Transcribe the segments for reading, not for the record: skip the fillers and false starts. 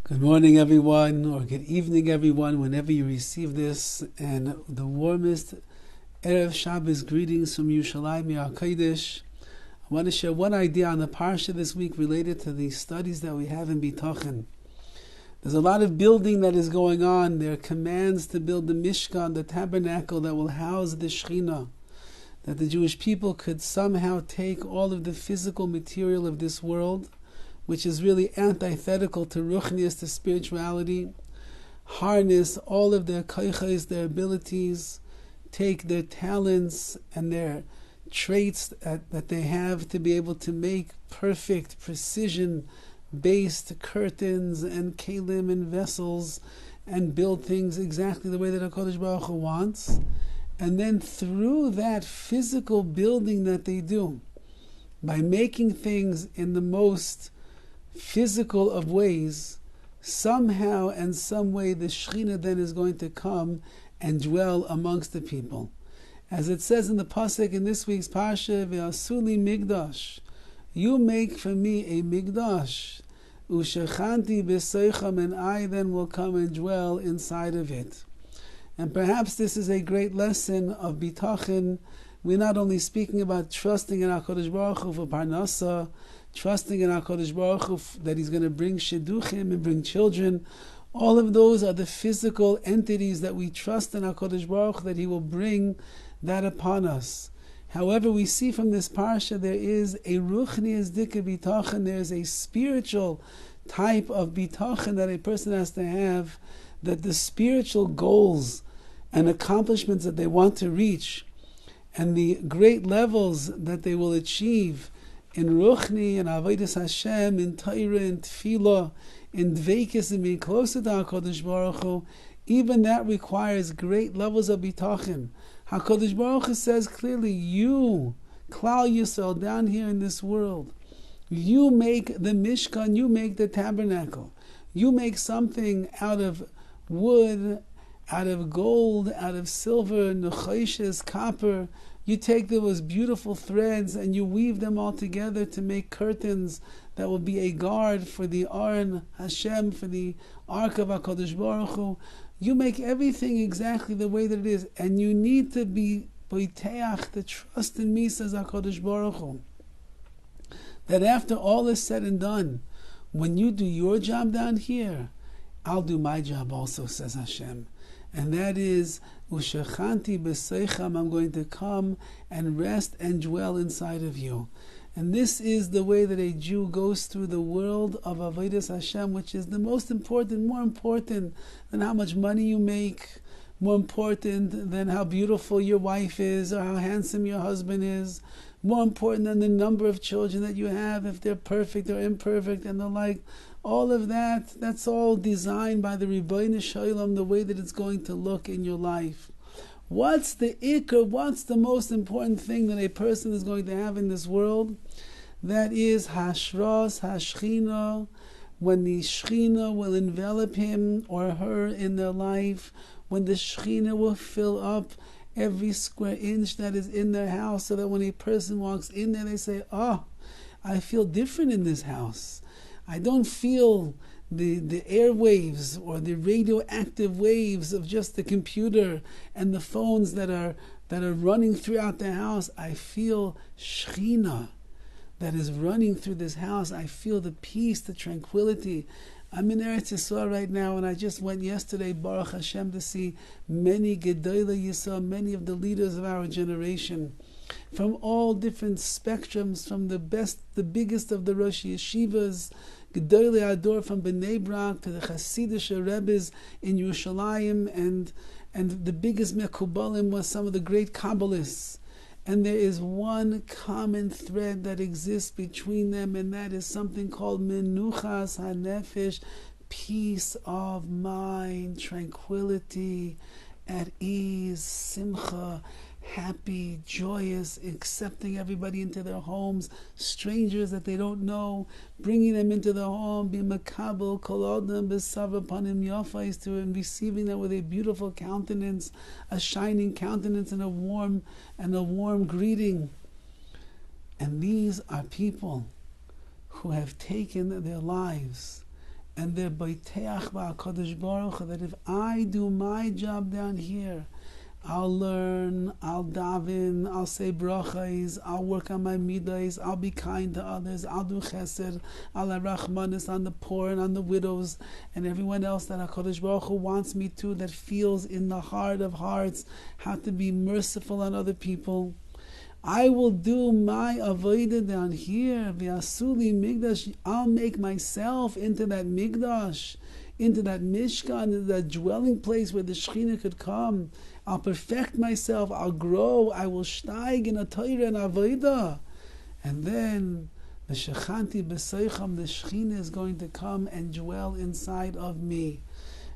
Good morning, everyone, or good evening, everyone, whenever you receive this, and the warmest Erev Shabbos greetings from Yerushalayim HaKodesh. I want to share one idea on the Parsha this week related to the studies that we have in Bitachon. There's a lot of building that is going on. There are commands to build the Mishkan, the tabernacle that will house the Shekhinah, that the Jewish people could somehow take all of the physical material of this world, which is really antithetical to ruchnius, to spirituality, harness all of their koiches, their abilities, take their talents and their traits that they have to be able to make perfect, precision-based curtains and kelim and vessels and build things exactly the way that HaKadosh Baruch Hu wants. And then through that physical building that they do, by making things in the most physical of ways, somehow and some way the Shekhinah then is going to come and dwell amongst the people. As it says in the Pasuk in this week's Parsha, Ve'asuli Migdash, you make for me a Migdash, Ushechanti B'Seicham, and I then will come and dwell inside of it. And perhaps this is a great lesson of Bitachon. We're not only speaking about trusting in HaKadosh Baruch Hu for Parnasa, trusting in HaKadosh Baruch Hu that He's going to bring Shidduchim and bring children. All of those are the physical entities that we trust in HaKadosh Baruch Hu that He will bring that upon us. However, we see from this parsha there is a ruchnius dika bitachon, there is a spiritual type of bitachon that a person has to have, that the spiritual goals and accomplishments that they want to reach and the great levels that they will achieve in Ruchni, in Avodas Hashem, in Torah, in Tefillah, in Dveikis, and being closer to HaKadosh Baruch Hu, even that requires great levels of bitachon. HaKadosh Baruch Hu says clearly, you, Klal Yisrael, down here in this world, you make the Mishkan, you make the tabernacle. You make something out of wood, out of gold, out of silver, nechoshes, copper. You take those beautiful threads and you weave them all together to make curtains that will be a guard for the Aron Hashem, for the Ark of HaKadosh Baruch Hu. You make everything exactly the way that it is, and you need to be boiteach, to trust in me, says HaKadosh Baruch Hu, that after all is said and done, when you do your job down here, I'll do my job also, says Hashem. And that is, Ushechanti B'Seicham, I'm going to come and rest and dwell inside of you. And this is the way that a Jew goes through the world of Avodas Hashem, which is the most important, more important than how much money you make, more important than how beautiful your wife is or how handsome your husband is, more important than the number of children that you have, if they're perfect or imperfect and the like. All of that, that's all designed by the Ribbono Shel Olam, the way that it's going to look in your life. What's the ikar? What's the most important thing that a person is going to have in this world? That is hashras, hashchina, when the Shekhinah will envelop him or her in their life, when the Shekhinah will fill up every square inch that is in their house, so that when a person walks in there, they say, oh, I feel different in this house. I don't feel the airwaves or the radioactive waves of just the computer and the phones that are running throughout the house. I feel Shekhinah that is running through this house. I feel the peace, the tranquility. I'm in Eretz Yisrael right now, and I just went yesterday, Baruch Hashem, to see many Gedolei Yisrael, many of the leaders of our generation, from all different spectrums, from the best, the biggest of the Rosh Yeshivas, Gedolei Ador from Bnei Brak, to the Hasidic Rebbes in Yerushalayim, and the biggest Mekubalim was some of the great Kabbalists. And there is one common thread that exists between them, and that is something called Menuchas HaNefesh, peace of mind, tranquility, at ease, simcha, happy, joyous, accepting everybody into their homes, strangers that they don't know, bringing them into the home, being makabel, kol adam b'sava panim yafais, to and receiving them with a beautiful countenance, a shining countenance, and a warm greeting. And these are people who have taken their lives and they're Baiteach ba'akadosh Baruch Hu, that if I do my job down here, I'll learn, I'll daven, I'll say brachas, I'll work on my midas, I'll be kind to others, I'll do chesed, I'll have rachmanis on the poor and on the widows and everyone else that HaKadosh Baruch Hu wants me to, that feels in the heart of hearts how to be merciful on other people. I will do my avodah down here. V'asuli migdash. I'll make myself into that migdash, into that mishkan, into that dwelling place where the Shekhinah could come. I'll perfect myself. I'll grow. I will steig in a Torah and avodah. And then the Shechanti b'seicham, the Shekhinah is going to come and dwell inside of me.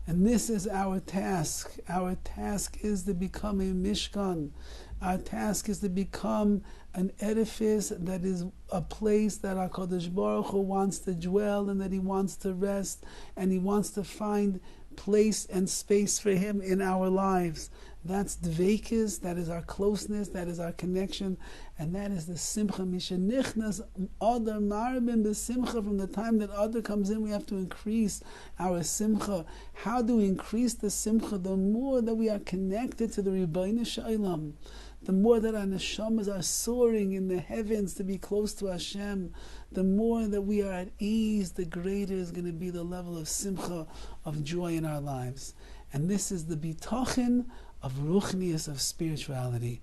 And this is our task. Our task is to become a mishkan. Our task is to become an edifice that is a place that HaKadosh Baruch Hu wants to dwell and that He wants to rest and He wants to find place and space for Him in our lives. That's dveikis, that is our closeness, that is our connection, and that is the simcha. Mishenichnas Adar Marabim b'simcha. From the time that Adar comes in, we have to increase our simcha. How do we increase the simcha? The more that we are connected to the Rebbeinu Shalom, the more that our neshamas are soaring in the heavens to be close to Hashem, the more that we are at ease, the greater is going to be the level of simcha, of joy in our lives. And this is the bitachon of ruchnius, of spirituality.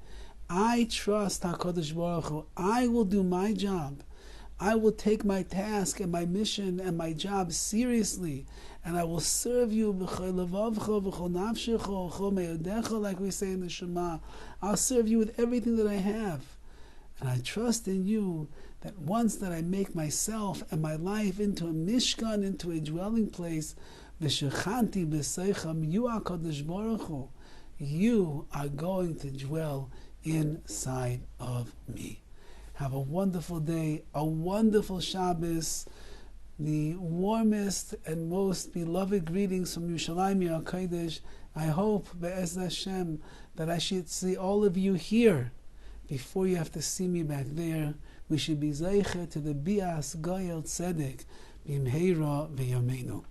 I trust HaKadosh Baruch Hu. I will do my job. I will take my task and my mission and my job seriously, and I will serve you b'chol levavcha, b'chol nafshecha, b'chol me'odecha, like we say in the Shema. I'll serve you with everything that I have. And I trust in you that once that I make myself and my life into a mishkan, into a dwelling place, v'shechanti b'seicham, you HaKadosh Baruch Hu, you are going to dwell inside of me. Have a wonderful day, a wonderful Shabbos, the warmest and most beloved greetings from Yerushalayim Yer HaKodesh. I hope, Be'ez Hashem, that I should see all of you here before you have to see me back there. We should be zeicher to the Bias Goyel Tzedek B'imheira V'yameinu.